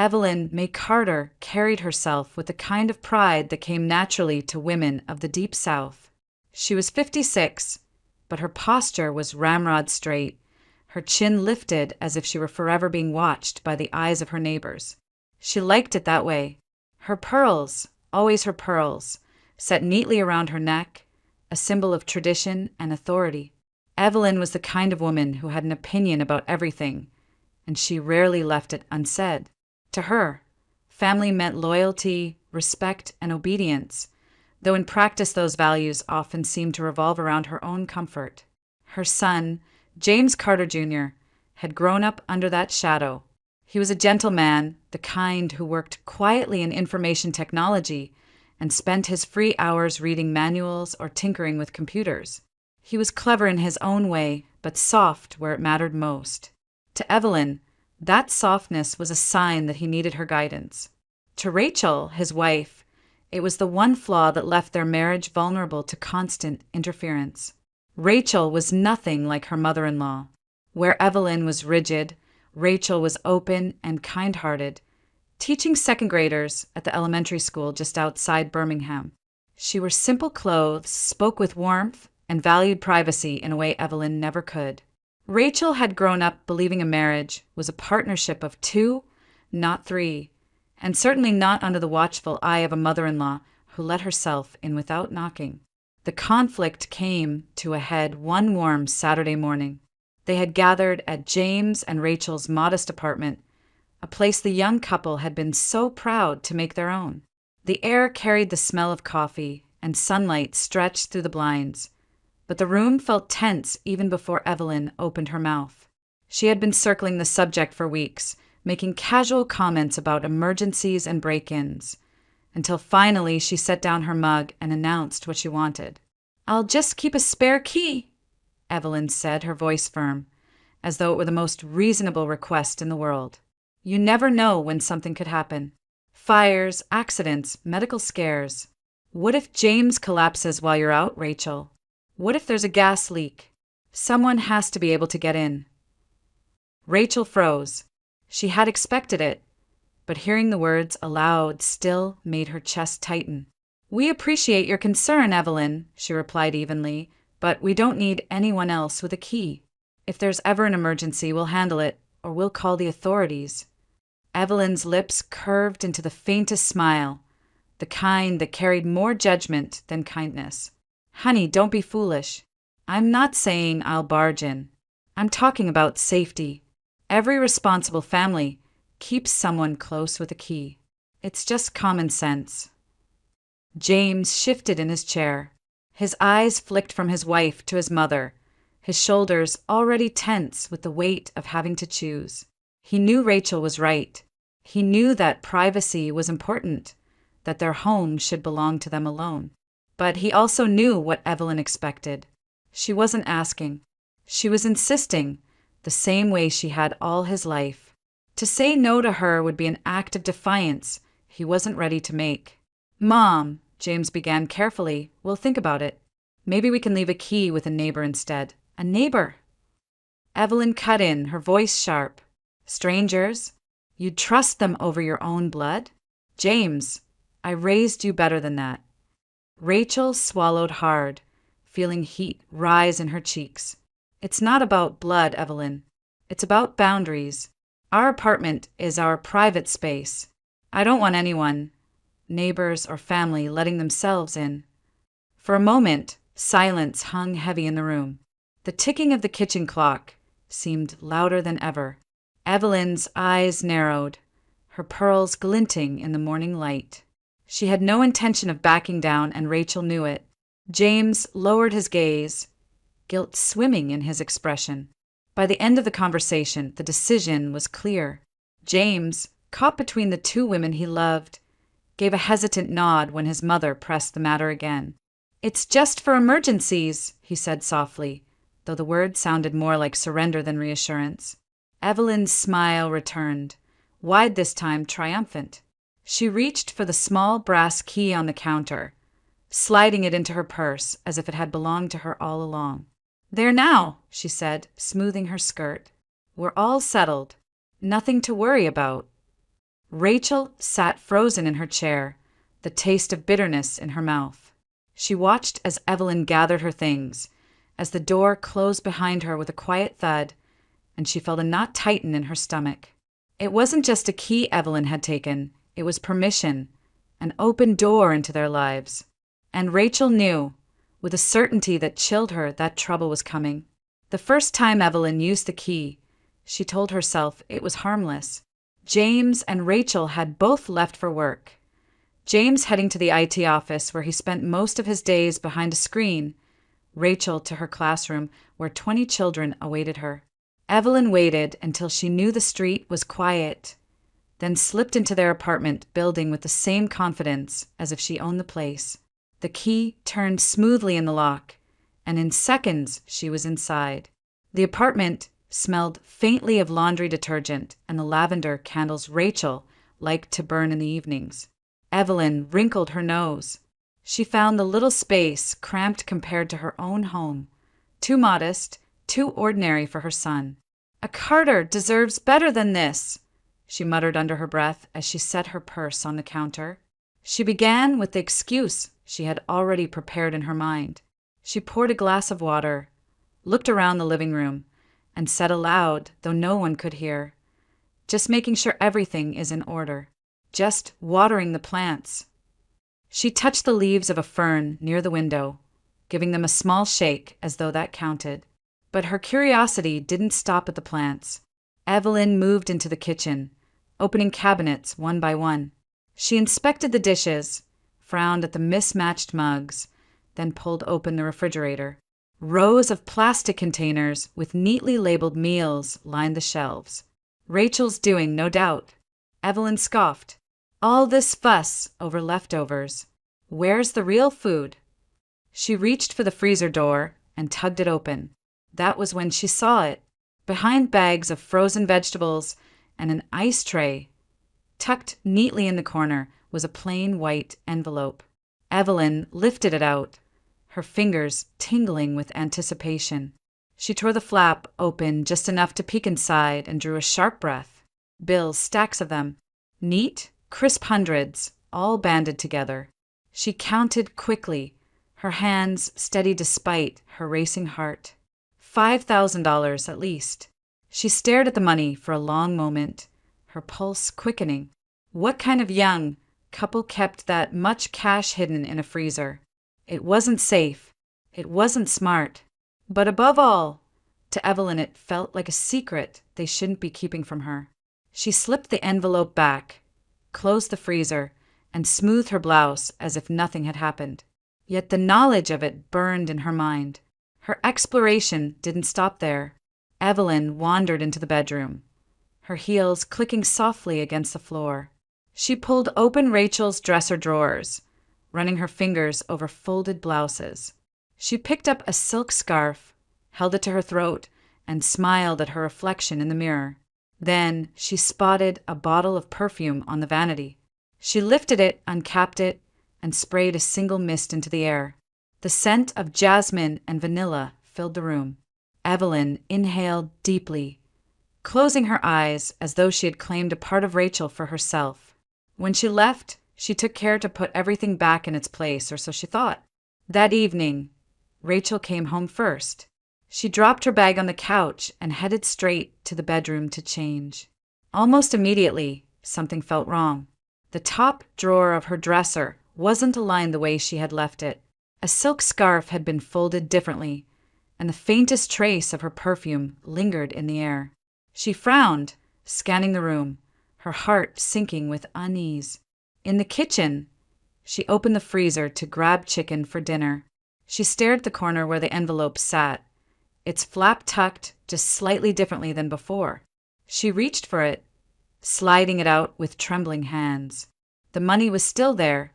Evelyn May Carter carried herself with the kind of pride that came naturally to women of the Deep South. She was 56, but her posture was ramrod straight, her chin lifted as if she were forever being watched by the eyes of her neighbors. She liked it that way. Her pearls, always her pearls, set neatly around her neck, a symbol of tradition and authority. Evelyn was the kind of woman who had an opinion about everything, and she rarely left it unsaid. To her, family meant loyalty, respect, and obedience, though in practice those values often seemed to revolve around her own comfort. Her son, James Carter Jr., had grown up under that shadow. He was a gentleman, the kind who worked quietly in information technology and spent his free hours reading manuals or tinkering with computers. He was clever in his own way, but soft where it mattered most. To Evelyn, that softness was a sign that he needed her guidance. To Rachel, his wife, it was the one flaw that left their marriage vulnerable to constant interference. Rachel was nothing like her mother-in-law. Where Evelyn was rigid, Rachel was open and kind-hearted, teaching second graders at the elementary school just outside Birmingham. She wore simple clothes, spoke with warmth, and valued privacy in a way Evelyn never could. Rachel had grown up believing a marriage was a partnership of two, not three, and certainly not under the watchful eye of a mother-in-law who let herself in without knocking. The conflict came to a head one warm Saturday morning. They had gathered at James and Rachel's modest apartment, a place the young couple had been so proud to make their own. The air carried the smell of coffee, and sunlight stretched through the blinds, but the room felt tense even before Evelyn opened her mouth. She had been circling the subject for weeks, making casual comments about emergencies and break-ins, until finally she set down her mug and announced what she wanted. "I'll just keep a spare key," Evelyn said, her voice firm, as though it were the most reasonable request in the world. You never know when something could happen. Fires, accidents, medical scares. What if James collapses while you're out, Rachel? What if there's a gas leak? Someone has to be able to get in. Rachel froze. She had expected it, but hearing the words aloud still made her chest tighten. "We appreciate your concern, Evelyn," she replied evenly, "but we don't need anyone else with a key. If there's ever an emergency, we'll handle it, or we'll call the authorities." Evelyn's lips curved into the faintest smile, the kind that carried more judgment than kindness. "Honey, don't be foolish. I'm not saying I'll barge in. I'm talking about safety. Every responsible family keeps someone close with a key. It's just common sense." James shifted in his chair. His eyes flicked from his wife to his mother, his shoulders already tense with the weight of having to choose. He knew Rachel was right. He knew that privacy was important, that their home should belong to them alone. But he also knew what Evelyn expected. She wasn't asking. She was insisting, the same way she had all his life. To say no to her would be an act of defiance he wasn't ready to make. "Mom," James began carefully, "we'll think about it. Maybe we can leave a key with a neighbor instead." "A neighbor?" Evelyn cut in, her voice sharp. "Strangers? You'd trust them over your own blood? James, I raised you better than that." Rachel swallowed hard, feeling heat rise in her cheeks. "It's not about blood, Evelyn. It's about boundaries. Our apartment is our private space. I don't want anyone, neighbors or family, letting themselves in." For a moment, silence hung heavy in the room. The ticking of the kitchen clock seemed louder than ever. Evelyn's eyes narrowed, her pearls glinting in the morning light. She had no intention of backing down, and Rachel knew it. James lowered his gaze, guilt swimming in his expression. By the end of the conversation, the decision was clear. James, caught between the two women he loved, gave a hesitant nod when his mother pressed the matter again. "It's just for emergencies," he said softly, though the word sounded more like surrender than reassurance. Evelyn's smile returned, wide this time, triumphant. She reached for the small brass key on the counter, sliding it into her purse as if it had belonged to her all along. "There now," she said, smoothing her skirt. "We're all settled. Nothing to worry about." Rachel sat frozen in her chair, the taste of bitterness in her mouth. She watched as Evelyn gathered her things, as the door closed behind her with a quiet thud, and she felt a knot tighten in her stomach. It wasn't just a key Evelyn had taken, it was permission, an open door into their lives. And Rachel knew, with a certainty that chilled her, that trouble was coming. The first time Evelyn used the key, she told herself it was harmless. James and Rachel had both left for work. James heading to the IT office where he spent most of his days behind a screen, Rachel to her classroom where 20 children awaited her. Evelyn waited until she knew the street was quiet, then slipped into their apartment building with the same confidence as if she owned the place. The key turned smoothly in the lock, and in seconds she was inside. The apartment smelled faintly of laundry detergent and the lavender candles Rachel liked to burn in the evenings. Evelyn wrinkled her nose. She found the little space cramped compared to her own home, too modest, too ordinary for her son. "A Carter deserves better than this," she muttered under her breath as she set her purse on the counter. She began with the excuse she had already prepared in her mind. She poured a glass of water, looked around the living room, and said aloud, though no one could hear, "Just making sure everything is in order. Just watering the plants." She touched the leaves of a fern near the window, giving them a small shake as though that counted. But her curiosity didn't stop at the plants. Evelyn moved into the kitchen, opening cabinets one by one. She inspected the dishes, frowned at the mismatched mugs, then pulled open the refrigerator. Rows of plastic containers with neatly labeled meals lined the shelves. Rachel's doing, no doubt. Evelyn scoffed. All this fuss over leftovers. Where's the real food? She reached for the freezer door and tugged it open. That was when she saw it. Behind bags of frozen vegetables and an ice tray, tucked neatly in the corner, was a plain white envelope. Evelyn lifted it out, her fingers tingling with anticipation. She tore the flap open just enough to peek inside and drew a sharp breath. Bills, stacks of them. Neat, crisp hundreds, all banded together. She counted quickly, her hands steady despite her racing heart. $5,000 at least. She stared at the money for a long moment, her pulse quickening. What kind of young couple kept that much cash hidden in a freezer? It wasn't safe. It wasn't smart. But above all, to Evelyn it felt like a secret they shouldn't be keeping from her. She slipped the envelope back, closed the freezer, and smoothed her blouse as if nothing had happened. Yet the knowledge of it burned in her mind. Her exploration didn't stop there. Evelyn wandered into the bedroom, her heels clicking softly against the floor. She pulled open Rachel's dresser drawers, running her fingers over folded blouses. She picked up a silk scarf, held it to her throat, and smiled at her reflection in the mirror. Then she spotted a bottle of perfume on the vanity. She lifted it, uncapped it, and sprayed a single mist into the air. The scent of jasmine and vanilla filled the room. Evelyn inhaled deeply, closing her eyes as though she had claimed a part of Rachel for herself. When she left, she took care to put everything back in its place, or so she thought. That evening, Rachel came home first. She dropped her bag on the couch and headed straight to the bedroom to change. Almost immediately, something felt wrong. The top drawer of her dresser wasn't aligned the way she had left it. A silk scarf had been folded differently, and the faintest trace of her perfume lingered in the air. She frowned, scanning the room, her heart sinking with unease. In the kitchen, she opened the freezer to grab chicken for dinner. She stared at the corner where the envelope sat, its flap tucked just slightly differently than before. She reached for it, sliding it out with trembling hands. The money was still there,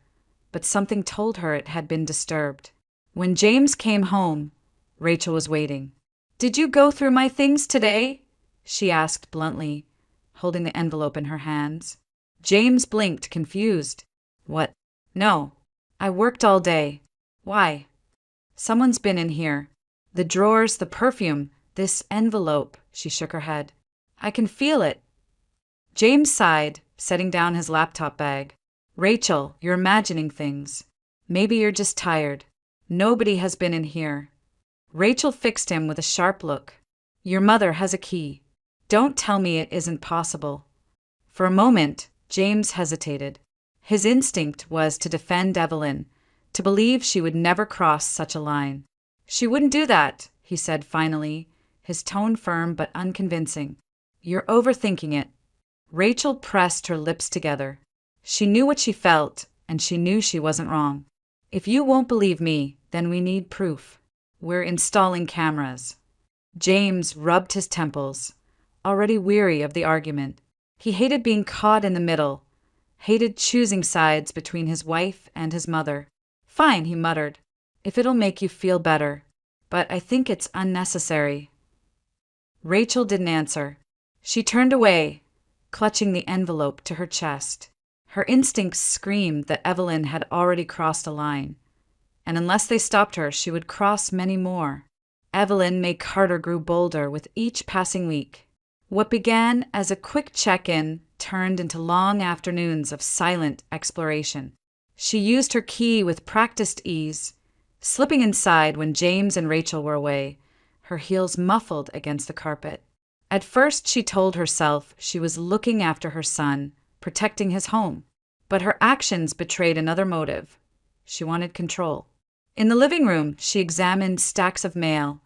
but something told her it had been disturbed. When James came home, Rachel was waiting. "Did you go through my things today?" she asked bluntly, holding the envelope in her hands. James blinked, confused. "What? No. I worked all day. Why?" "Someone's been in here. The drawers, the perfume, this envelope." She shook her head. "I can feel it." James sighed, setting down his laptop bag. Rachel, you're imagining things. Maybe you're just tired. Nobody has been in here. Rachel fixed him with a sharp look. Your mother has a key. Don't tell me it isn't possible. For a moment, James hesitated. His instinct was to defend Evelyn, to believe she would never cross such a line. She wouldn't do that, he said finally, his tone firm but unconvincing. You're overthinking it. Rachel pressed her lips together. She knew what she felt, and she knew she wasn't wrong. If you won't believe me, then we need proof. We're installing cameras. James rubbed his temples, already weary of the argument. He hated being caught in the middle, hated choosing sides between his wife and his mother. Fine, he muttered, if it'll make you feel better. But I think it's unnecessary. Rachel didn't answer. She turned away, clutching the envelope to her chest. Her instincts screamed that Evelyn had already crossed a line, and unless they stopped her, she would cross many more. Evelyn May Carter grew bolder with each passing week. What began as a quick check-in turned into long afternoons of silent exploration. She used her key with practiced ease, slipping inside when James and Rachel were away, her heels muffled against the carpet. At first, she told herself she was looking after her son, protecting his home. But her actions betrayed another motive. She wanted control. In the living room, she examined stacks of mail,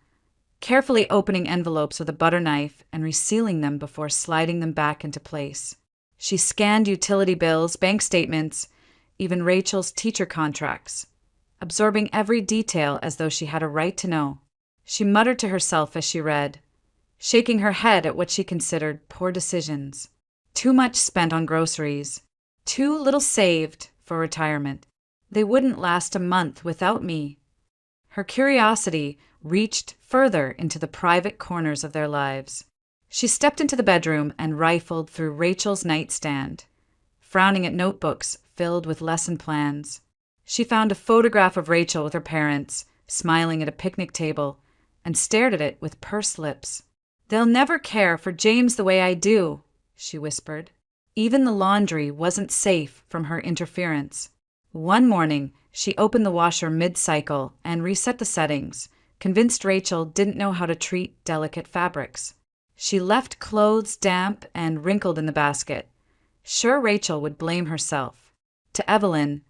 carefully opening envelopes with a butter knife and resealing them before sliding them back into place. She scanned utility bills, bank statements, even Rachel's teacher contracts, absorbing every detail as though she had a right to know. She muttered to herself as she read, shaking her head at what she considered poor decisions. Too much spent on groceries. Too little saved for retirement. They wouldn't last a month without me. Her curiosity reached further into the private corners of their lives. She stepped into the bedroom and rifled through Rachel's nightstand, frowning at notebooks filled with lesson plans. She found a photograph of Rachel with her parents, smiling at a picnic table, and stared at it with pursed lips. They'll never care for James the way I do, she whispered. Even the laundry wasn't safe from her interference. One morning, she opened the washer mid-cycle and reset the settings, convinced Rachel didn't know how to treat delicate fabrics. She left clothes damp and wrinkled in the basket. Sure, Rachel would blame herself. To Evelyn,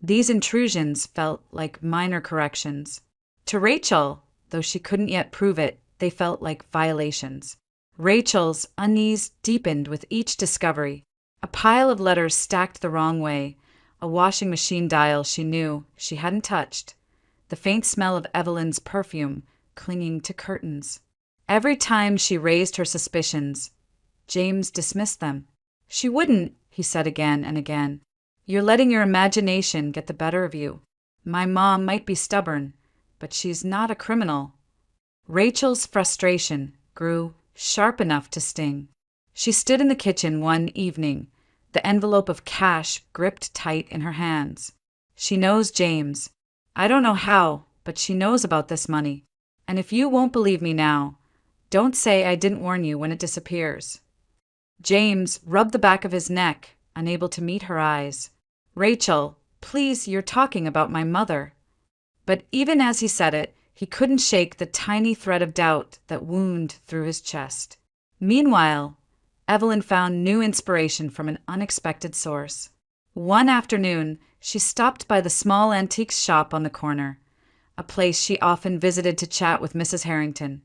these intrusions felt like minor corrections. To Rachel, though she couldn't yet prove it, they felt like violations. Rachel's unease deepened with each discovery. A pile of letters stacked the wrong way, a washing machine dial she knew she hadn't touched, the faint smell of Evelyn's perfume clinging to curtains. Every time she raised her suspicions, James dismissed them. She wouldn't, he said again and again. You're letting your imagination get the better of you. My mom might be stubborn, but she's not a criminal. Rachel's frustration grew sharp enough to sting. She stood in the kitchen one evening, the envelope of cash gripped tight in her hands. She knows James. I don't know how, but she knows about this money. And if you won't believe me now, don't say I didn't warn you when it disappears. James rubbed the back of his neck, unable to meet her eyes. Rachel, please, you're talking about my mother. But even as he said it, he couldn't shake the tiny thread of doubt that wound through his chest. Meanwhile, Evelyn found new inspiration from an unexpected source. One afternoon, she stopped by the small antiques shop on the corner, a place she often visited to chat with Mrs. Harrington,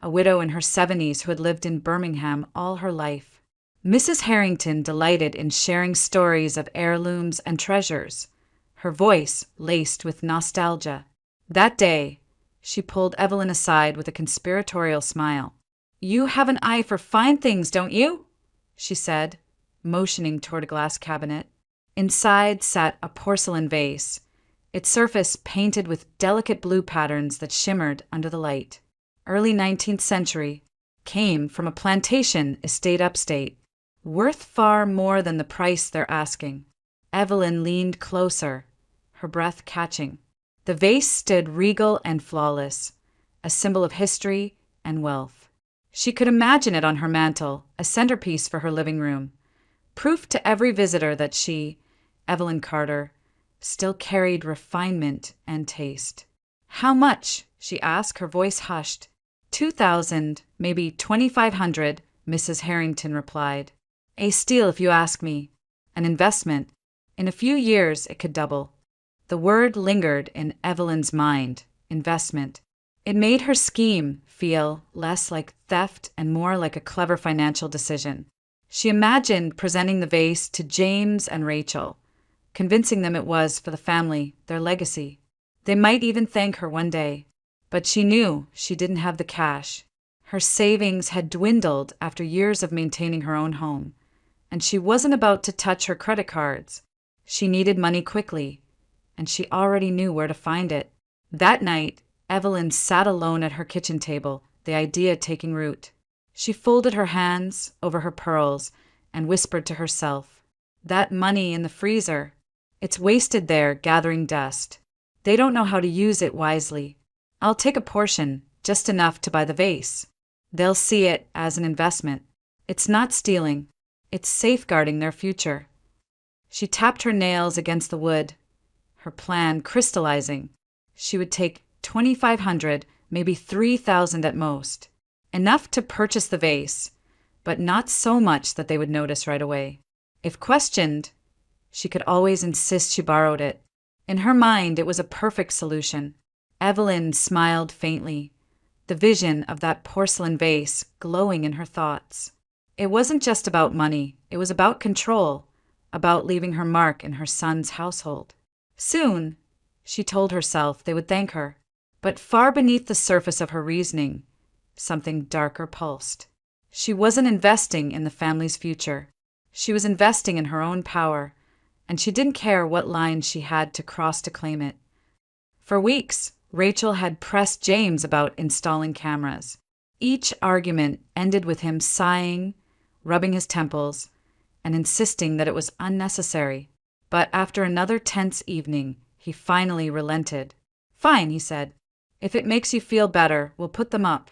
a widow in her 70s who had lived in Birmingham all her life. Mrs. Harrington delighted in sharing stories of heirlooms and treasures, her voice laced with nostalgia. That day, she pulled Evelyn aside with a conspiratorial smile. You have an eye for fine things, don't you? She said, motioning toward a glass cabinet. Inside sat a porcelain vase, its surface painted with delicate blue patterns that shimmered under the light. Early 19th century, came from a plantation estate upstate, worth far more than the price they're asking. Evelyn leaned closer, her breath catching. The vase stood regal and flawless, a symbol of history and wealth. She could imagine it on her mantel, a centerpiece for her living room, Proof to every visitor that she, Evelyn Carter, still carried refinement and taste. "How much?" she asked, her voice hushed. 2,000, maybe 2,500, Mrs. Harrington replied. "A steal if you ask me. An investment. In a few years it could double." The word lingered in Evelyn's mind. Investment. It made her scheme feel less like theft and more like a clever financial decision. She imagined presenting the vase to James and Rachel, convincing them it was for the family, their legacy. They might even thank her one day. But she knew she didn't have the cash. Her savings had dwindled after years of maintaining her own home, and she wasn't about to touch her credit cards. She needed money quickly, and she already knew where to find it. That night, Evelyn sat alone at her kitchen table, the idea taking root. She folded her hands over her pearls and whispered to herself, "That money in the freezer, it's wasted there gathering dust. They don't know how to use it wisely. I'll take a portion, just enough to buy the vase. They'll see it as an investment. It's not stealing, it's safeguarding their future." She tapped her nails against the wood, her plan crystallizing. She would take 2,500, maybe 3,000 at most. Enough to purchase the vase, but not so much that they would notice right away. If questioned, she could always insist she borrowed it. In her mind, it was a perfect solution. Evelyn smiled faintly, the vision of that porcelain vase glowing in her thoughts. It wasn't just about money, it was about control, about leaving her mark in her son's household. Soon, she told herself, they would thank her. But far beneath the surface of her reasoning, something darker pulsed. She wasn't investing in the family's future. She was investing in her own power, and she didn't care what line she had to cross to claim it. For weeks, Rachel had pressed James about installing cameras. Each argument ended with him sighing, rubbing his temples, and insisting that it was unnecessary. But after another tense evening, he finally relented. "Fine," he said. "If it makes you feel better, we'll put them up."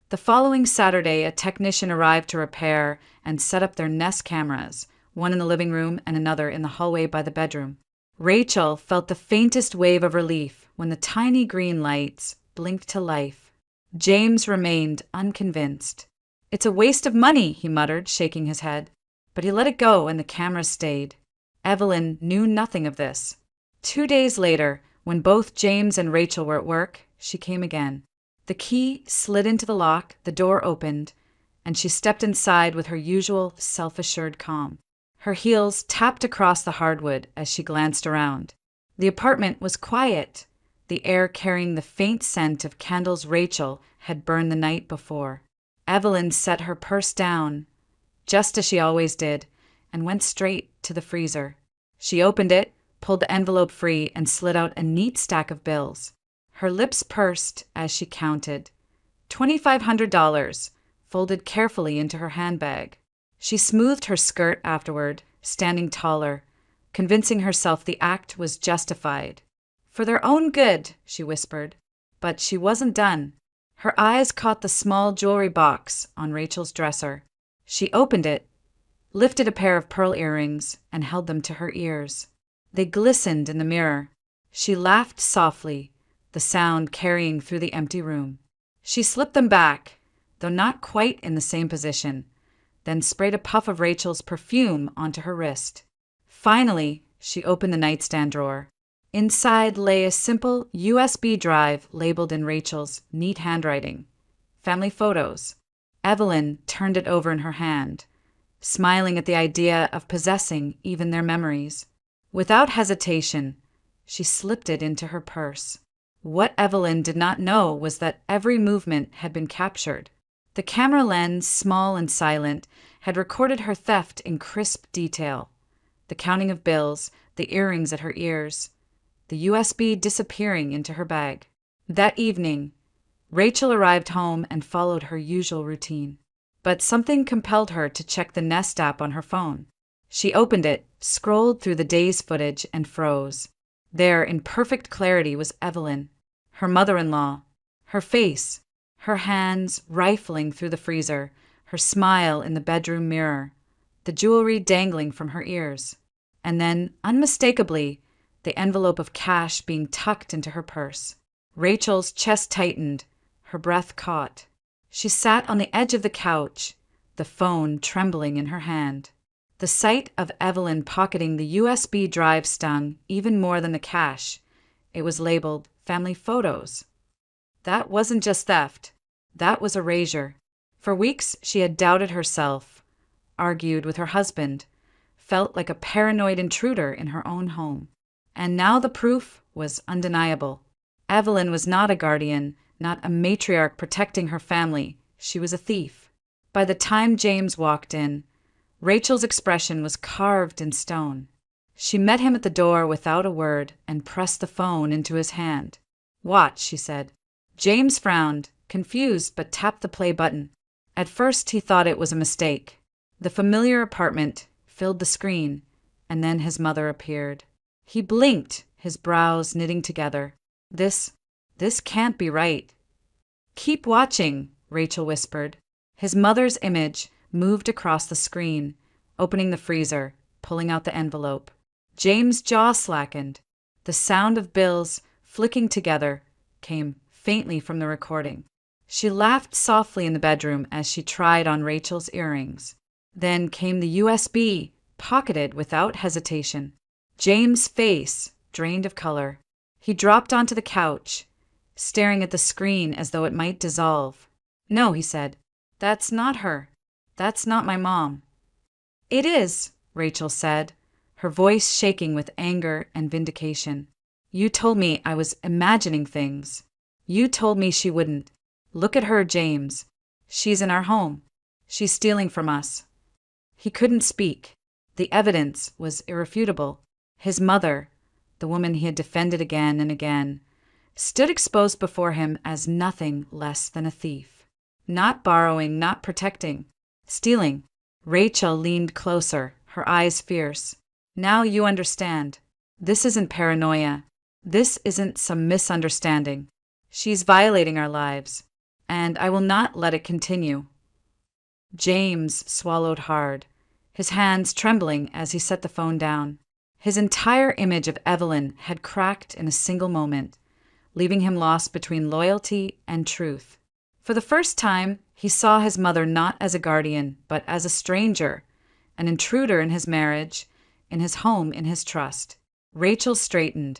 The following Saturday, a technician arrived to repair and set up their Nest cameras, one in the living room and another in the hallway by the bedroom. Rachel felt the faintest wave of relief when the tiny green lights blinked to life. James remained unconvinced. "It's a waste of money," he muttered, shaking his head. But he let it go and the cameras stayed. Evelyn knew nothing of this. 2 days later, when both James and Rachel were at work, she came again. The key slid into the lock, the door opened, and she stepped inside with her usual self-assured calm. Her heels tapped across the hardwood as she glanced around. The apartment was quiet, the air carrying the faint scent of candles Rachel had burned the night before. Evelyn set her purse down, just as she always did, and went straight to the freezer. She opened it, pulled the envelope free, and slid out a neat stack of bills. Her lips pursed as she counted. $2,500, folded carefully into her handbag. She smoothed her skirt afterward, standing taller, convincing herself the act was justified. "For their own good," she whispered. But she wasn't done. Her eyes caught the small jewelry box on Rachel's dresser. She opened it, lifted a pair of pearl earrings, and held them to her ears. They glistened in the mirror. She laughed softly, the sound carrying through the empty room. She slipped them back, though not quite in the same position, then sprayed a puff of Rachel's perfume onto her wrist. Finally, she opened the nightstand drawer. Inside lay a simple USB drive labeled in Rachel's neat handwriting. Family photos. Evelyn turned it over in her hand, smiling at the idea of possessing even their memories. Without hesitation, she slipped it into her purse. What Evelyn did not know was that every movement had been captured. The camera lens, small and silent, had recorded her theft in crisp detail. The counting of bills, the earrings at her ears, the USB disappearing into her bag. That evening, Rachel arrived home and followed her usual routine. But something compelled her to check the Nest app on her phone. She opened it, scrolled through the day's footage, and froze. There, in perfect clarity, was Evelyn, her mother-in-law, her face, her hands rifling through the freezer, her smile in the bedroom mirror. the jewelry dangling from her ears. And then, unmistakably, the envelope of cash being tucked into her purse. Rachel's chest tightened, her breath caught. She sat on the edge of the couch, the phone trembling in her hand. The sight of Evelyn pocketing the USB drive stung even more than the cash. It was labeled family photos. That wasn't just theft. That was erasure. For weeks, she had doubted herself, argued with her husband, felt like a paranoid intruder in her own home. And now the proof was undeniable. Evelyn was not a guardian, not a matriarch protecting her family. She was a thief. By the time James walked in, Rachel's expression was carved in stone. She met him at the door without a word and pressed the phone into his hand. "Watch," she said. James frowned, confused, but tapped the play button. At first he thought it was a mistake. The familiar apartment filled the screen, and then his mother appeared. He blinked, his brows knitting together. This can't be right." "Keep watching," Rachel whispered. His mother's image moved across the screen, opening the freezer, pulling out the envelope. James' jaw slackened. The sound of bills flicking together came faintly from the recording. She laughed softly in the bedroom as she tried on Rachel's earrings. Then came the USB, pocketed without hesitation. James' face drained of color. He dropped onto the couch, staring at the screen as though it might dissolve. "No," he said. "That's not her. That's not my mom." "It is," Rachel said, her voice shaking with anger and vindication. "You told me I was imagining things. You told me she wouldn't. Look at her, James. She's in our home. She's stealing from us." He couldn't speak. The evidence was irrefutable. His mother, the woman he had defended again and again, stood exposed before him as nothing less than a thief. Not borrowing, not protecting. Stealing. Rachel leaned closer, her eyes fierce. "Now you understand. This isn't paranoia. This isn't some misunderstanding. She's violating our lives, and I will not let it continue." James swallowed hard, his hands trembling as he set the phone down. His entire image of Evelyn had cracked in a single moment, leaving him lost between loyalty and truth. For the first time, he saw his mother not as a guardian, but as a stranger, an intruder in his marriage, in his home, in his trust. Rachel straightened,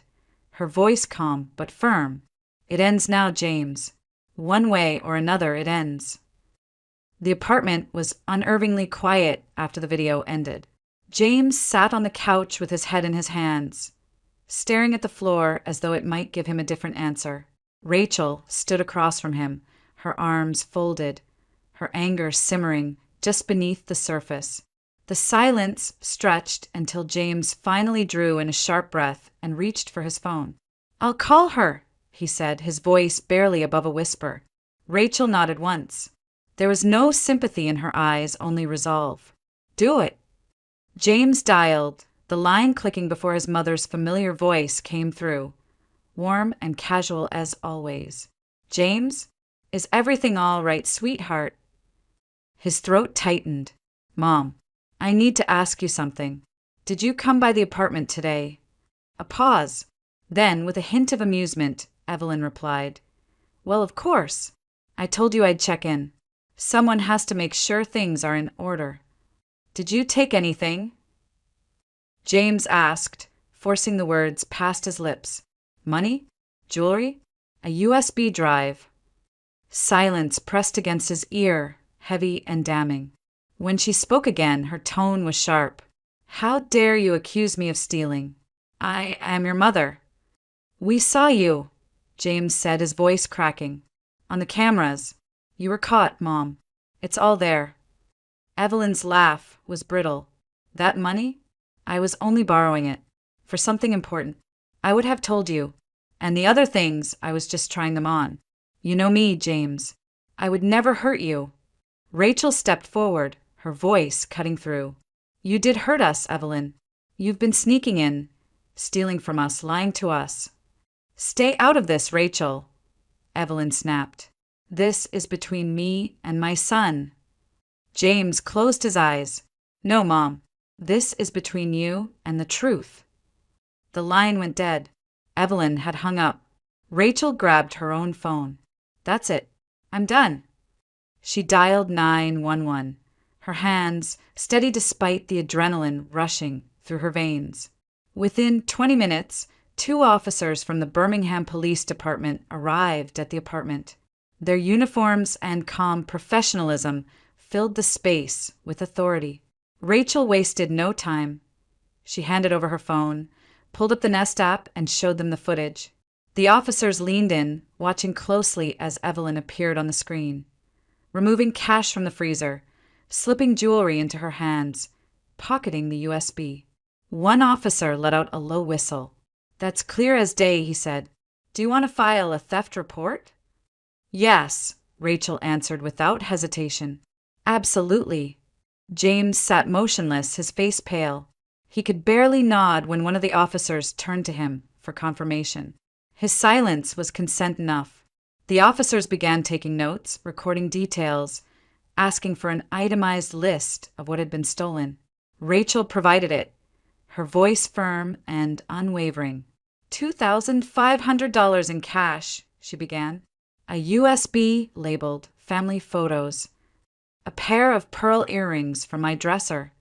her voice calm but firm. "It ends now, James. One way or another, it ends." The apartment was unnervingly quiet after the video ended. James sat on the couch with his head in his hands, staring at the floor as though it might give him a different answer. Rachel stood across from him, her arms folded, her anger simmering just beneath the surface. The silence stretched until James finally drew in a sharp breath and reached for his phone. "I'll call her," he said, his voice barely above a whisper. Rachel nodded once. There was no sympathy in her eyes, only resolve. "Do it." James dialed, the line clicking before his mother's familiar voice came through, warm and casual as always. "James? Is everything all right, sweetheart?" His throat tightened. "Mom, I need to ask you something. Did you come by the apartment today?" A pause. Then, with a hint of amusement, Evelyn replied, "Well, of course. I told you I'd check in. Someone has to make sure things are in order." "Did you take anything?" James asked, forcing the words past his lips. "Money? Jewelry? A USB drive?" Silence pressed against his ear, heavy and damning. When she spoke again, her tone was sharp. "How dare you accuse me of stealing? I am your mother." "We saw you," James said, his voice cracking. "On the cameras. You were caught, Mom. It's all there." Evelyn's laugh was brittle. "That money? I was only borrowing it. For something important. I would have told you. And the other things, I was just trying them on. You know me, James. I would never hurt you." Rachel stepped forward, her voice cutting through. "You did hurt us, Evelyn. You've been sneaking in, stealing from us, lying to us." "Stay out of this, Rachel," Evelyn snapped. "This is between me and my son." James closed his eyes. No, Mom. This is between you and the truth. The line went dead. Evelyn had hung up. Rachel grabbed her own phone. That's it. I'm done. She dialed 911, her hands steady despite the adrenaline rushing through her veins. Within 20 minutes, two officers from the Birmingham Police Department arrived at the apartment. Their uniforms and calm professionalism filled the space with authority. Rachel wasted no time. She handed over her phone, pulled up the Nest app, and showed them the footage. The officers leaned in, watching closely as Evelyn appeared on the screen, removing cash from the freezer, slipping jewelry into her hands, pocketing the USB. One officer let out a low whistle. That's clear as day, he said. Do you want to file a theft report? Yes, Rachel answered without hesitation. Absolutely. James sat motionless, his face pale. He could barely nod when one of the officers turned to him for confirmation. His silence was consent enough. The officers began taking notes, recording details, asking for an itemized list of what had been stolen. Rachel provided it, her voice firm and unwavering. $2,500 in cash, she began. A USB labeled family photos. A pair of pearl earrings from my dresser.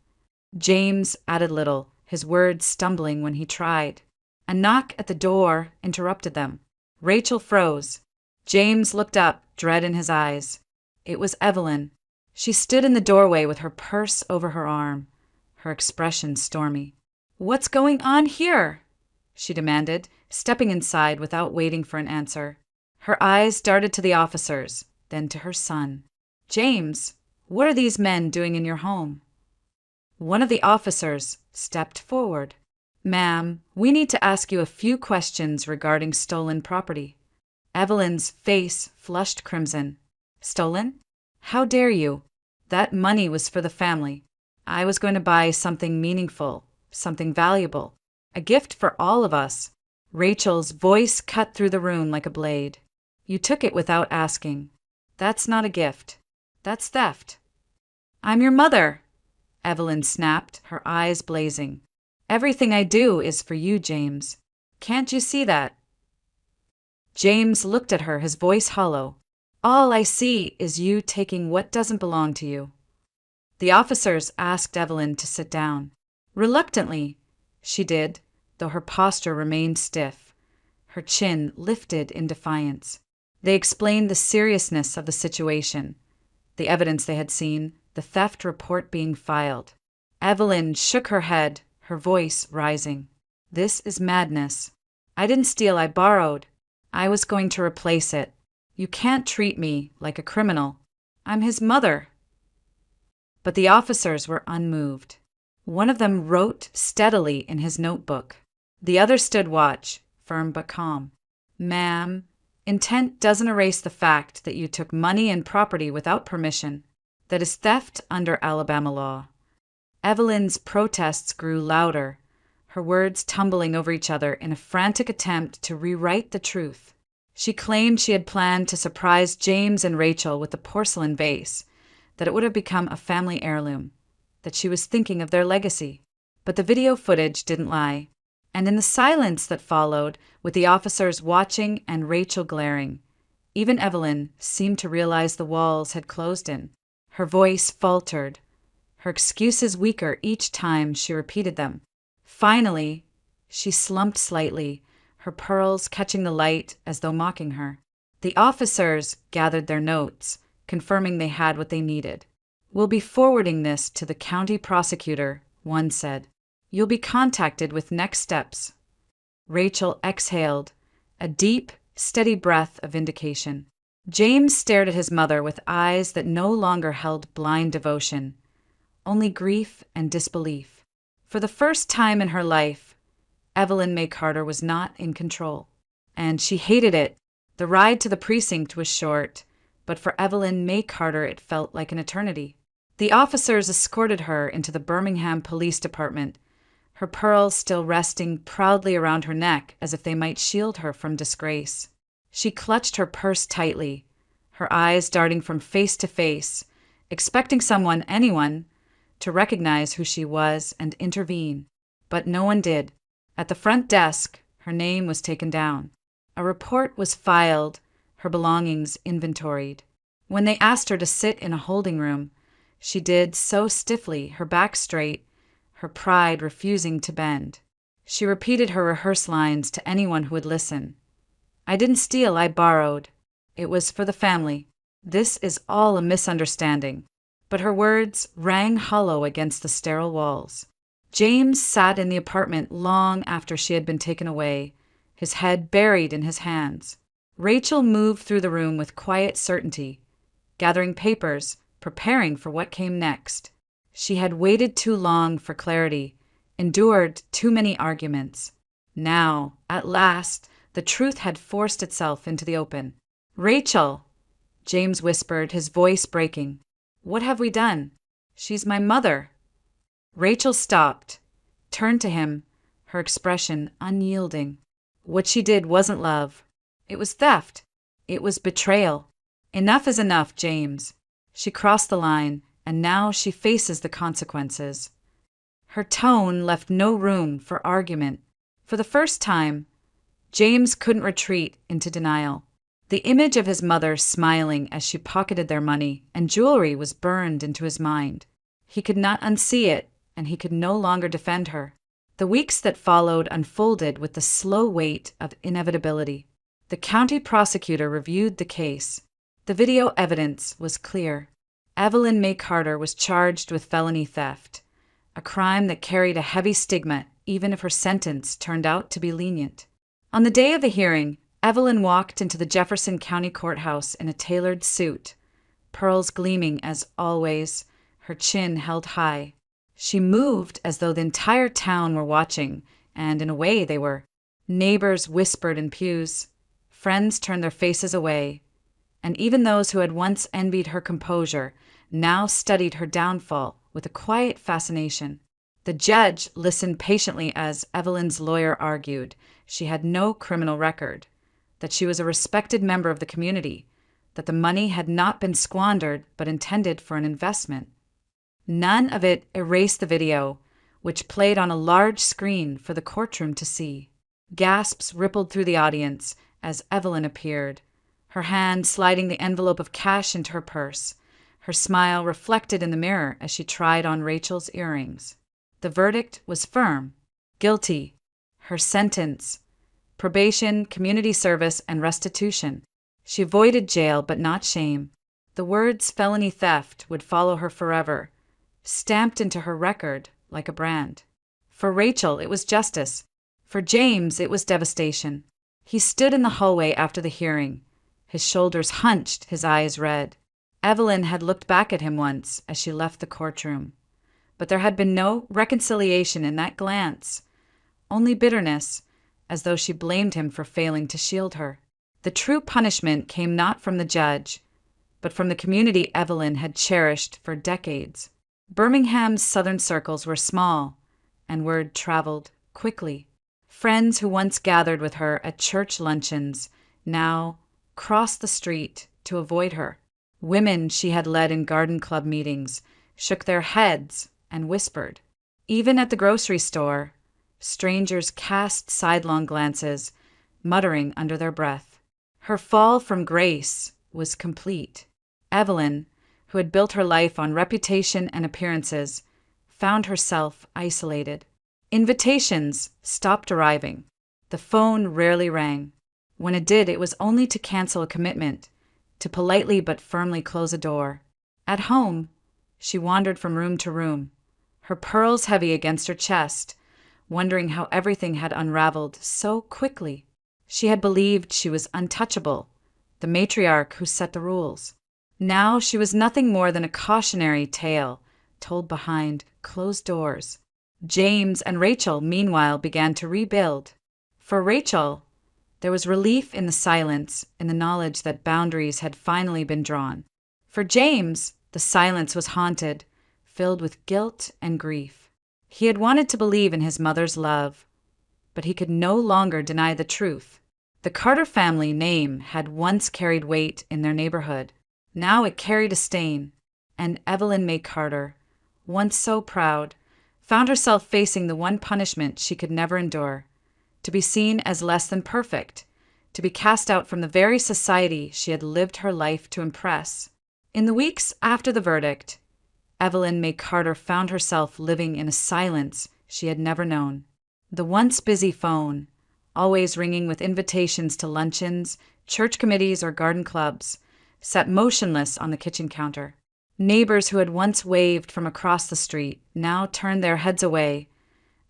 James added little, his words stumbling when he tried. A knock at the door interrupted them. Rachel froze. James looked up, dread in his eyes. It was Evelyn. She stood in the doorway with her purse over her arm, her expression stormy. "What's going on here?" she demanded, stepping inside without waiting for an answer. Her eyes darted to the officers, then to her son. "James, what are these men doing in your home?" One of the officers stepped forward. "Ma'am, we need to ask you a few questions regarding stolen property." Evelyn's face flushed crimson. "Stolen? How dare you? That money was for the family. I was going to buy something meaningful, something valuable, a gift for all of us." Rachel's voice cut through the room like a blade. "You took it without asking. That's not a gift. That's theft." "I'm your mother," Evelyn snapped, her eyes blazing. "Everything I do is for you, James. Can't you see that?" James looked at her, his voice hollow. "All I see is you taking what doesn't belong to you." The officers asked Evelyn to sit down. Reluctantly, she did, though her posture remained stiff, her chin lifted in defiance. They explained the seriousness of the situation, the evidence they had seen, the theft report being filed. Evelyn shook her head, her voice rising. "This is madness. I didn't steal, I borrowed. I was going to replace it. You can't treat me like a criminal. I'm his mother." But the officers were unmoved. One of them wrote steadily in his notebook. The other stood watch, firm but calm. "Ma'am, intent doesn't erase the fact that you took money and property without permission. That is theft under Alabama law." Evelyn's protests grew louder, her words tumbling over each other in a frantic attempt to rewrite the truth. She claimed she had planned to surprise James and Rachel with a porcelain vase, that it would have become a family heirloom, that she was thinking of their legacy. But the video footage didn't lie. And in the silence that followed, with the officers watching and Rachel glaring, even Evelyn seemed to realize the walls had closed in. Her voice faltered, her excuses weaker each time she repeated them. Finally, she slumped slightly, her pearls catching the light as though mocking her. The officers gathered their notes, confirming they had what they needed. "We'll be forwarding this to the county prosecutor," one said. "You'll be contacted with next steps." Rachel exhaled, a deep, steady breath of vindication. James stared at his mother with eyes that no longer held blind devotion, only grief and disbelief. For the first time in her life, Evelyn May Carter was not in control. And she hated it. The ride to the precinct was short, but for Evelyn May Carter it felt like an eternity. The officers escorted her into the Birmingham Police Department, her pearls still resting proudly around her neck as if they might shield her from disgrace. She clutched her purse tightly, her eyes darting from face to face, expecting someone, anyone, to recognize who she was and intervene. But no one did. At the front desk, her name was taken down. A report was filed, her belongings inventoried. When they asked her to sit in a holding room, she did so stiffly, her back straight, her pride refusing to bend. She repeated her rehearsed lines to anyone who would listen. "I didn't steal, I borrowed. It was for the family. This is all a misunderstanding." But her words rang hollow against the sterile walls. James sat in the apartment long after she had been taken away, his head buried in his hands. Rachel moved through the room with quiet certainty, gathering papers, preparing for what came next. She had waited too long for clarity, endured too many arguments. Now, at last, the truth had forced itself into the open. "Rachel," James whispered, his voice breaking. "What have we done? She's my mother." Rachel stopped, turned to him, her expression unyielding. What she did wasn't love. It was theft. It was betrayal. Enough is enough, James. She crossed the line, and now she faces the consequences. Her tone left no room for argument. For the first time, James couldn't retreat into denial. The image of his mother smiling as she pocketed their money and jewelry was burned into his mind. He could not unsee it, and he could no longer defend her. The weeks that followed unfolded with the slow weight of inevitability. The county prosecutor reviewed the case. The video evidence was clear. Evelyn May Carter was charged with felony theft, a crime that carried a heavy stigma even if her sentence turned out to be lenient. On the day of the hearing, Evelyn walked into the Jefferson County Courthouse in a tailored suit, pearls gleaming as always, her chin held high. She moved as though the entire town were watching, and in a way they were. Neighbors whispered in pews. Friends turned their faces away. And even those who had once envied her composure now studied her downfall with a quiet fascination. The judge listened patiently as Evelyn's lawyer argued she had no criminal record, that she was a respected member of the community, that the money had not been squandered but intended for an investment. None of it erased the video, which played on a large screen for the courtroom to see. Gasps rippled through the audience as Evelyn appeared, her hand sliding the envelope of cash into her purse, her smile reflected in the mirror as she tried on Rachel's earrings. The verdict was firm. Guilty. Her sentence: probation, community service, and restitution. She avoided jail, but not shame. The words felony theft would follow her forever, stamped into her record like a brand. For Rachel, it was justice. For James, it was devastation. He stood in the hallway after the hearing, his shoulders hunched, his eyes red. Evelyn had looked back at him once as she left the courtroom, but there had been no reconciliation in that glance, only bitterness, as though she blamed him for failing to shield her. The true punishment came not from the judge, but from the community Evelyn had cherished for decades. Birmingham's southern circles were small, and word traveled quickly. Friends who once gathered with her at church luncheons now crossed the street to avoid her. Women she had led in garden club meetings shook their heads and whispered. Even at the grocery store, strangers cast sidelong glances, muttering under their breath. Her fall from grace was complete. Evelyn, who had built her life on reputation and appearances, found herself isolated. Invitations stopped arriving. The phone rarely rang. When it did, it was only to cancel a commitment, to politely but firmly close a door. At home, she wandered from room to room, her pearls heavy against her chest, wondering how everything had unraveled so quickly. She had believed she was untouchable, the matriarch who set the rules. Now she was nothing more than a cautionary tale told behind closed doors. James and Rachel, meanwhile, began to rebuild. For Rachel, there was relief in the silence, in the knowledge that boundaries had finally been drawn. For James, the silence was haunted, filled with guilt and grief. He had wanted to believe in his mother's love, but he could no longer deny the truth. The Carter family name had once carried weight in their neighborhood. Now it carried a stain, and Evelyn May Carter, once so proud, found herself facing the one punishment she could never endure: to be seen as less than perfect, to be cast out from the very society she had lived her life to impress. In the weeks after the verdict, Evelyn May Carter found herself living in a silence she had never known. The once busy phone, always ringing with invitations to luncheons, church committees, or garden clubs, sat motionless on the kitchen counter. Neighbors who had once waved from across the street now turned their heads away,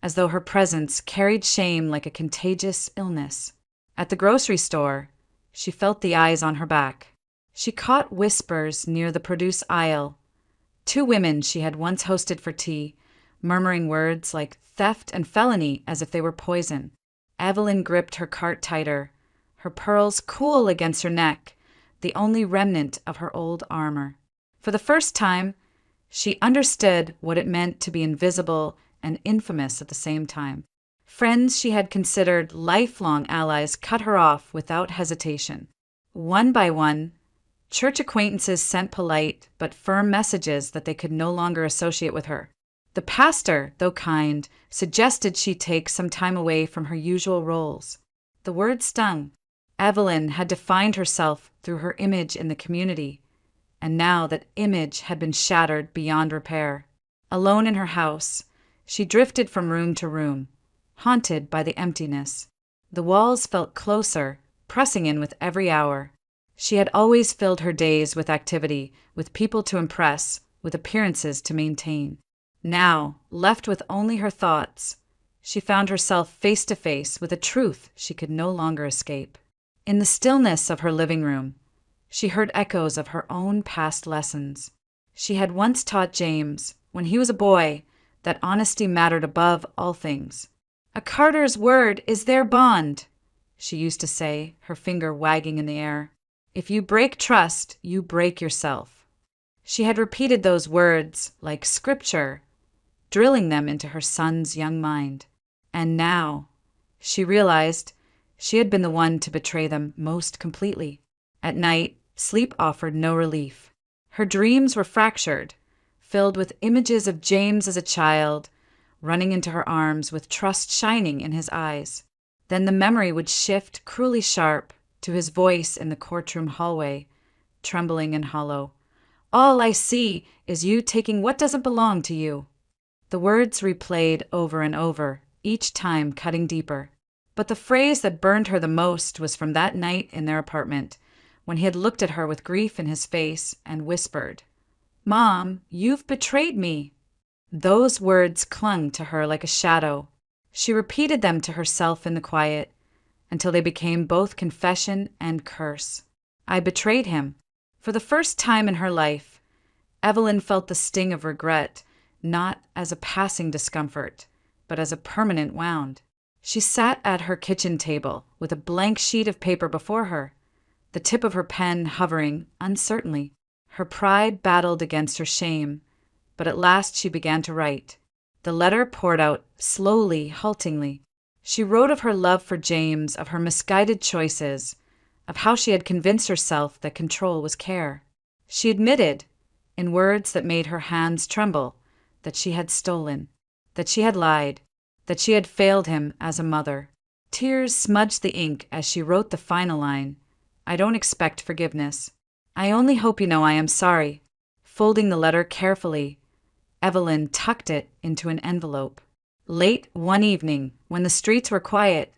as though her presence carried shame like a contagious illness. At the grocery store, she felt the eyes on her back. She caught whispers near the produce aisle. Two women she had once hosted for tea, murmuring words like theft and felony as if they were poison. Evelyn gripped her cart tighter, her pearls cool against her neck, the only remnant of her old armor. For the first time, she understood what it meant to be invisible and infamous at the same time. Friends she had considered lifelong allies cut her off without hesitation. One by one, church acquaintances sent polite but firm messages that they could no longer associate with her. The pastor, though kind, suggested she take some time away from her usual roles. The word stung. Evelyn had defined herself through her image in the community, and now that image had been shattered beyond repair. Alone in her house, she drifted from room to room, haunted by the emptiness. The walls felt closer, pressing in with every hour. She had always filled her days with activity, with people to impress, with appearances to maintain. Now, left with only her thoughts, she found herself face to face with a truth she could no longer escape. In the stillness of her living room, she heard echoes of her own past lessons. She had once taught James, when he was a boy, that honesty mattered above all things. "A Carter's word is their bond," she used to say, her finger wagging in the air. "If you break trust, you break yourself." She had repeated those words like scripture, drilling them into her son's young mind. And now, she realized, she had been the one to betray them most completely. At night, sleep offered no relief. Her dreams were fractured, filled with images of James as a child, running into her arms with trust shining in his eyes. Then the memory would shift cruelly sharp to his voice in the courtroom hallway, trembling and hollow. "All I see is you taking what doesn't belong to you." The words replayed over and over, each time cutting deeper. But the phrase that burned her the most was from that night in their apartment, when he had looked at her with grief in his face and whispered, "Mom, you've betrayed me." Those words clung to her like a shadow. She repeated them to herself in the quiet, until they became both confession and curse. I betrayed him. For the first time in her life, Evelyn felt the sting of regret, not as a passing discomfort, but as a permanent wound. She sat at her kitchen table with a blank sheet of paper before her, the tip of her pen hovering uncertainly. Her pride battled against her shame, but at last she began to write. The letter poured out slowly, haltingly. She wrote of her love for James, of her misguided choices, of how she had convinced herself that control was care. She admitted, in words that made her hands tremble, that she had stolen, that she had lied, that she had failed him as a mother. Tears smudged the ink as she wrote the final line, "I don't expect forgiveness. I only hope you know I am sorry." Folding the letter carefully, Evelyn tucked it into an envelope. Late one evening, when the streets were quiet,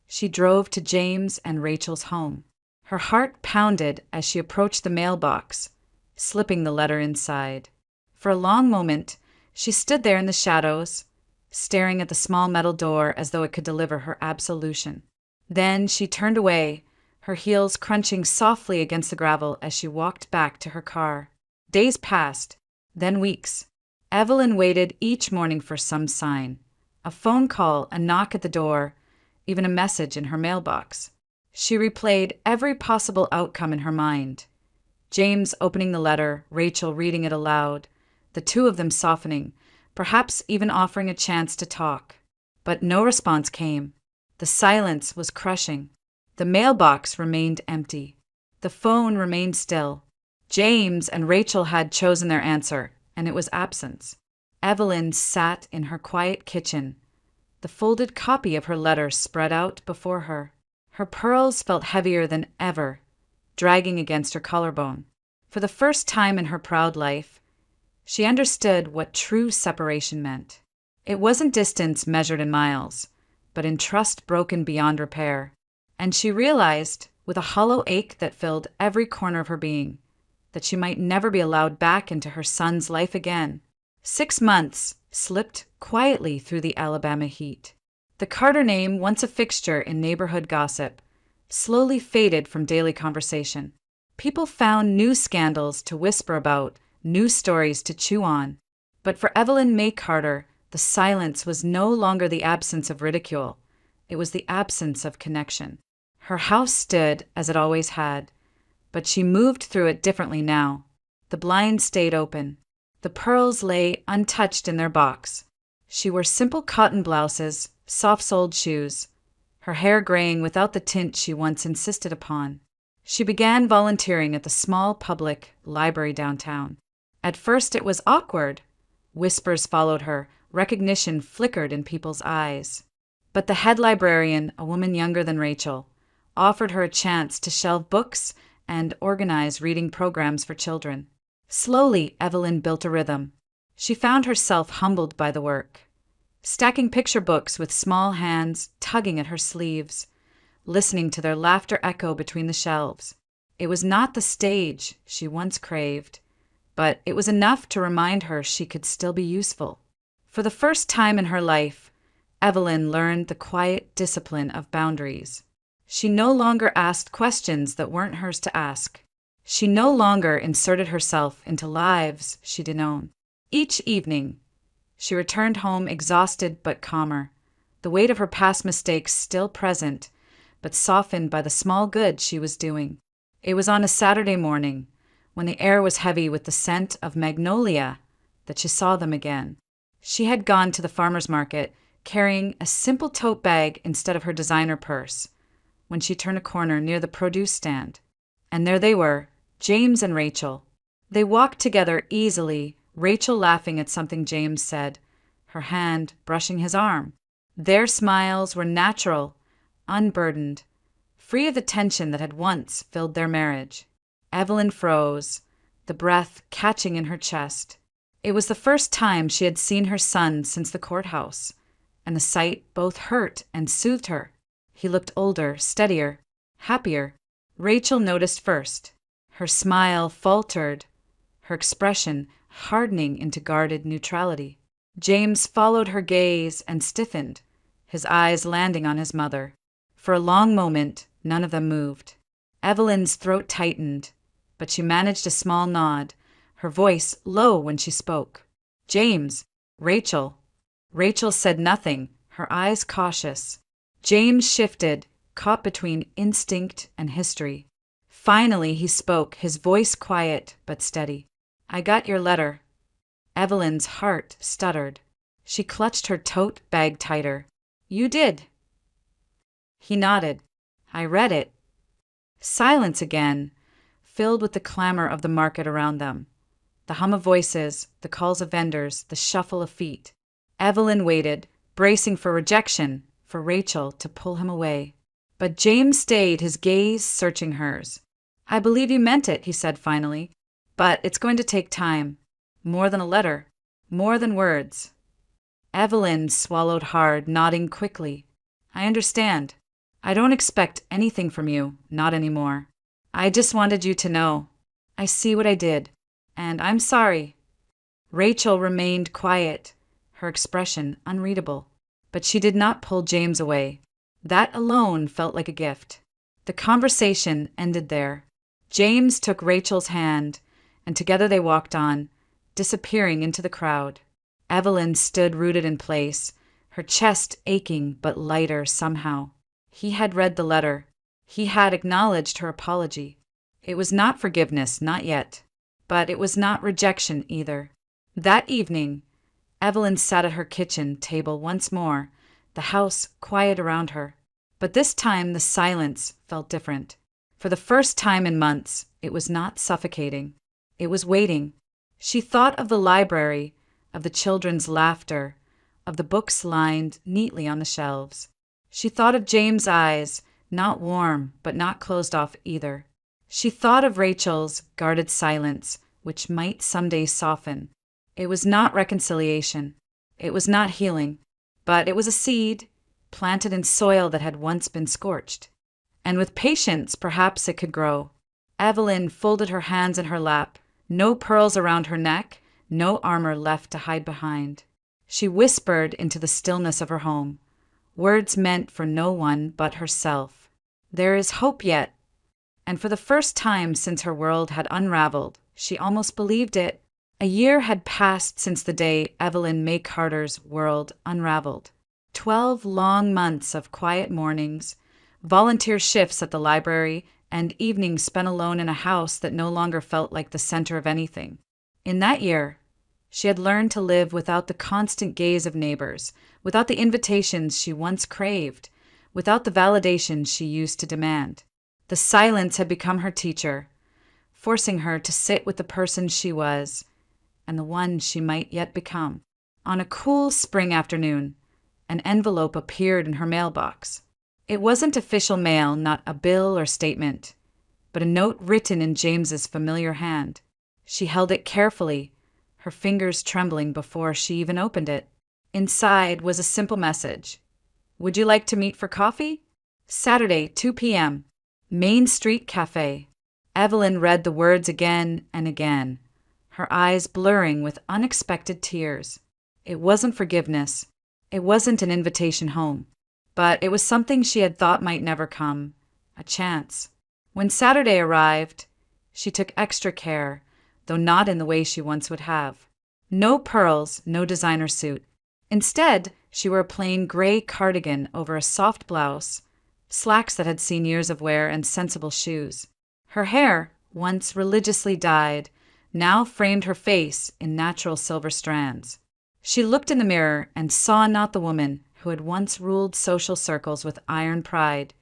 she drove to James and Rachel's home. Her heart pounded as she approached the mailbox, slipping the letter inside. For a long moment, she stood there in the shadows, staring at the small metal door as though it could deliver her absolution. Then she turned away, her heels crunching softly against the gravel as she walked back to her car. Days passed, then weeks. Evelyn waited each morning for some sign. A phone call, a knock at the door, even a message in her mailbox. She replayed every possible outcome in her mind. James opening the letter, Rachel reading it aloud, the two of them softening, perhaps even offering a chance to talk. But no response came. The silence was crushing. The mailbox remained empty. The phone remained still. James and Rachel had chosen their answer, and it was absence. Evelyn sat in her quiet kitchen, the folded copy of her letter spread out before her. Her pearls felt heavier than ever, dragging against her collarbone. For the first time in her proud life, she understood what true separation meant. It wasn't distance measured in miles, but in trust broken beyond repair. And she realized, with a hollow ache that filled every corner of her being, that she might never be allowed back into her son's life again. 6 months slipped quietly through the Alabama heat. The Carter name, once a fixture in neighborhood gossip, slowly faded from daily conversation. People found new scandals to whisper about, new stories to chew on. But for Evelyn May Carter, the silence was no longer the absence of ridicule. It was the absence of connection. Her house stood as it always had, but she moved through it differently now. The blinds stayed open. The pearls lay untouched in their box. She wore simple cotton blouses, soft-soled shoes, her hair graying without the tint she once insisted upon. She began volunteering at the small public library downtown. At first it was awkward. Whispers followed her, recognition flickered in people's eyes. But the head librarian, a woman younger than Rachel, offered her a chance to shelve books and organize reading programs for children. Slowly, Evelyn built a rhythm. She found herself humbled by the work, stacking picture books with small hands tugging at her sleeves, listening to their laughter echo between the shelves. It was not the stage she once craved, but it was enough to remind her she could still be useful. For the first time in her life, Evelyn learned the quiet discipline of boundaries. She no longer asked questions that weren't hers to ask. She no longer inserted herself into lives she didn't own. Each evening, she returned home exhausted but calmer, the weight of her past mistakes still present, but softened by the small good she was doing. It was on a Saturday morning, when the air was heavy with the scent of magnolia, that she saw them again. She had gone to the farmer's market, carrying a simple tote bag instead of her designer purse, when she turned a corner near the produce stand. And there they were, James and Rachel. They walked together easily, Rachel laughing at something James said, her hand brushing his arm. Their smiles were natural, unburdened, free of the tension that had once filled their marriage. Evelyn froze, the breath catching in her chest. It was the first time she had seen her son since the courthouse, and the sight both hurt and soothed her. He looked older, steadier, happier. Rachel noticed first. Her smile faltered, her expression hardening into guarded neutrality. James followed her gaze and stiffened, his eyes landing on his mother. For a long moment, none of them moved. Evelyn's throat tightened, but she managed a small nod, her voice low when she spoke. James, Rachel. Rachel said nothing, her eyes cautious. James shifted, caught between instinct and history. Finally he spoke, his voice quiet but steady. I got your letter. Evelyn's heart stuttered. She clutched her tote bag tighter. You did. He nodded. I read it. Silence again, filled with the clamor of the market around them. The hum of voices, the calls of vendors, the shuffle of feet. Evelyn waited, bracing for rejection, for Rachel to pull him away. But James stayed, his gaze searching hers. I believe you meant it, he said finally, but it's going to take time. More than a letter, more than words. Evelyn swallowed hard, nodding quickly. I understand. I don't expect anything from you, not anymore. I just wanted you to know. I see what I did, and I'm sorry. Rachel remained quiet, her expression unreadable, but she did not pull James away. That alone felt like a gift. The conversation ended there. James took Rachel's hand, and together they walked on, disappearing into the crowd. Evelyn stood rooted in place, her chest aching but lighter somehow. He had read the letter. He had acknowledged her apology. It was not forgiveness, not yet. But it was not rejection either. That evening, Evelyn sat at her kitchen table once more, the house quiet around her. But this time the silence felt different. For the first time in months, it was not suffocating. It was waiting. She thought of the library, of the children's laughter, of the books lined neatly on the shelves. She thought of James' eyes, not warm, but not closed off either. She thought of Rachel's guarded silence, which might someday soften. It was not reconciliation. It was not healing. But it was a seed, planted in soil that had once been scorched. And with patience, perhaps it could grow. Evelyn folded her hands in her lap, no pearls around her neck, no armor left to hide behind. She whispered into the stillness of her home, words meant for no one but herself. There is hope yet. And for the first time since her world had unraveled, she almost believed it. A year had passed since the day Evelyn May Carter's world unraveled. 12 long months of quiet mornings, volunteer shifts at the library, and evenings spent alone in a house that no longer felt like the center of anything. In that year, she had learned to live without the constant gaze of neighbors, without the invitations she once craved, without the validation she used to demand. The silence had become her teacher, forcing her to sit with the person she was and the one she might yet become. On a cool spring afternoon, an envelope appeared in her mailbox. It wasn't official mail, not a bill or statement, but a note written in James's familiar hand. She held it carefully, her fingers trembling before she even opened it. Inside was a simple message. Would you like to meet for coffee? Saturday, 2 p.m., Main Street Cafe. Evelyn read the words again and again, her eyes blurring with unexpected tears. It wasn't forgiveness. It wasn't an invitation home. But it was something she had thought might never come, a chance. When Saturday arrived, she took extra care, though not in the way she once would have. No pearls, no designer suit. Instead, she wore a plain gray cardigan over a soft blouse, slacks that had seen years of wear, and sensible shoes. Her hair, once religiously dyed, now framed her face in natural silver strands. She looked in the mirror and saw not the woman who had once ruled social circles with iron pride,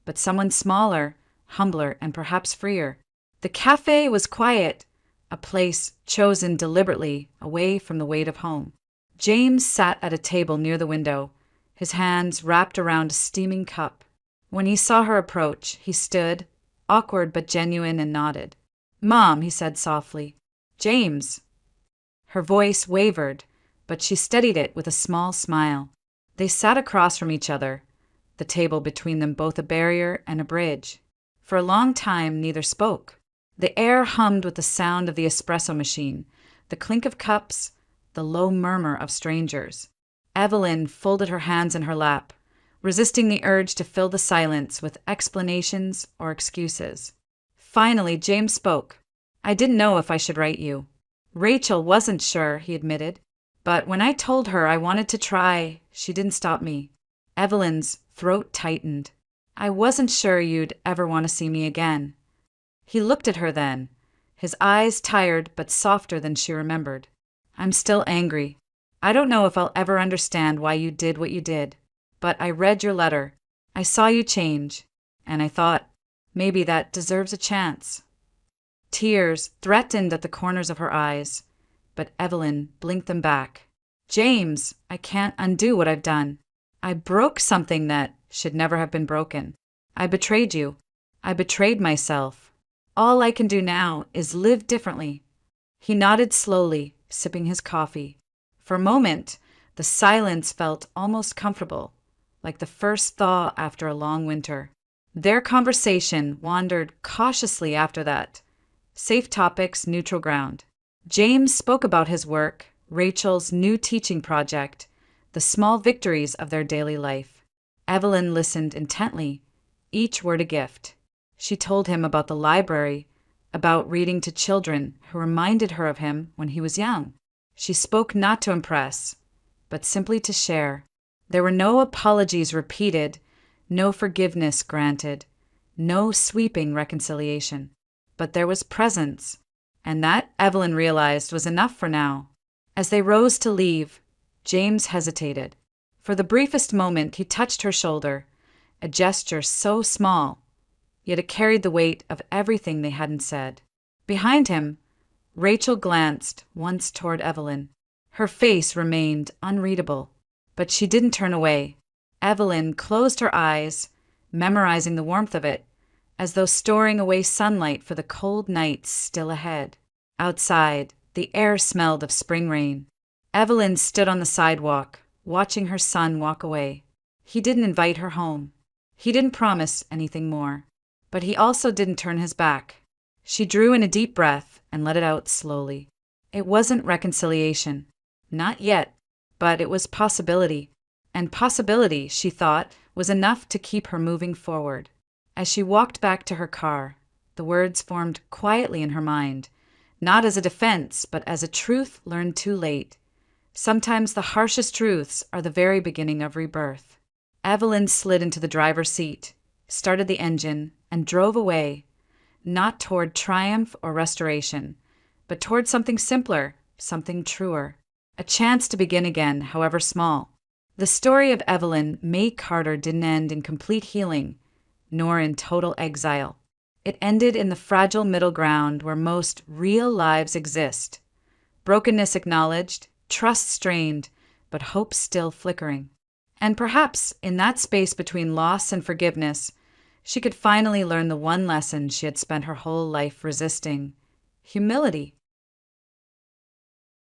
but someone smaller, humbler, and perhaps freer. The cafe was quiet, a place chosen deliberately away from the weight of home. James sat at a table near the window, his hands wrapped around a steaming cup. When he saw her approach, he stood, awkward but genuine, and nodded. "Mom," he said softly. "James." Her voice wavered, but she steadied it with a small smile. They sat across from each other, the table between them both a barrier and a bridge. For a long time, neither spoke. The air hummed with the sound of the espresso machine, the clink of cups, the low murmur of strangers. Evelyn folded her hands in her lap, resisting the urge to fill the silence with explanations or excuses. Finally, James spoke. "I didn't know if I should write you." Rachel wasn't sure, he admitted. But when I told her I wanted to try, she didn't stop me. Evelyn's throat tightened. "I wasn't sure you'd ever want to see me again." He looked at her then, his eyes tired but softer than she remembered. "I'm still angry. I don't know if I'll ever understand why you did what you did. But I read your letter. I saw you change. And I thought, maybe that deserves a chance." Tears threatened at the corners of her eyes, but Evelyn blinked them back. "James, I can't undo what I've done. I broke something that should never have been broken. I betrayed you. I betrayed myself. All I can do now is live differently." He nodded slowly, sipping his coffee. For a moment, the silence felt almost comfortable, like the first thaw after a long winter. Their conversation wandered cautiously after that. Safe topics, neutral ground. James spoke about his work, Rachel's new teaching project, the small victories of their daily life. Evelyn listened intently, each word a gift. She told him about the library, about reading to children who reminded her of him when he was young. She spoke not to impress, but simply to share. There were no apologies repeated, no forgiveness granted, no sweeping reconciliation. But there was presence, and that, Evelyn realized, was enough for now. As they rose to leave, James hesitated. For the briefest moment, he touched her shoulder, a gesture so small, yet it carried the weight of everything they hadn't said. Behind him, Rachel glanced once toward Evelyn. Her face remained unreadable, but she didn't turn away. Evelyn closed her eyes, memorizing the warmth of it, as though storing away sunlight for the cold nights still ahead. Outside, the air smelled of spring rain. Evelyn stood on the sidewalk, watching her son walk away. He didn't invite her home. He didn't promise anything more. But he also didn't turn his back. She drew in a deep breath and let it out slowly. It wasn't reconciliation. Not yet. But it was possibility. And possibility, she thought, was enough to keep her moving forward. As she walked back to her car, the words formed quietly in her mind, not as a defense, but as a truth learned too late. Sometimes the harshest truths are the very beginning of rebirth. Evelyn slid into the driver's seat, started the engine, and drove away, not toward triumph or restoration, but toward something simpler, something truer, a chance to begin again, however small. The story of Evelyn May Carter didn't end in complete healing, nor in total exile. It ended in the fragile middle ground where most real lives exist. Brokenness acknowledged, trust strained, but hope still flickering. And perhaps in that space between loss and forgiveness, she could finally learn the one lesson she had spent her whole life resisting: humility.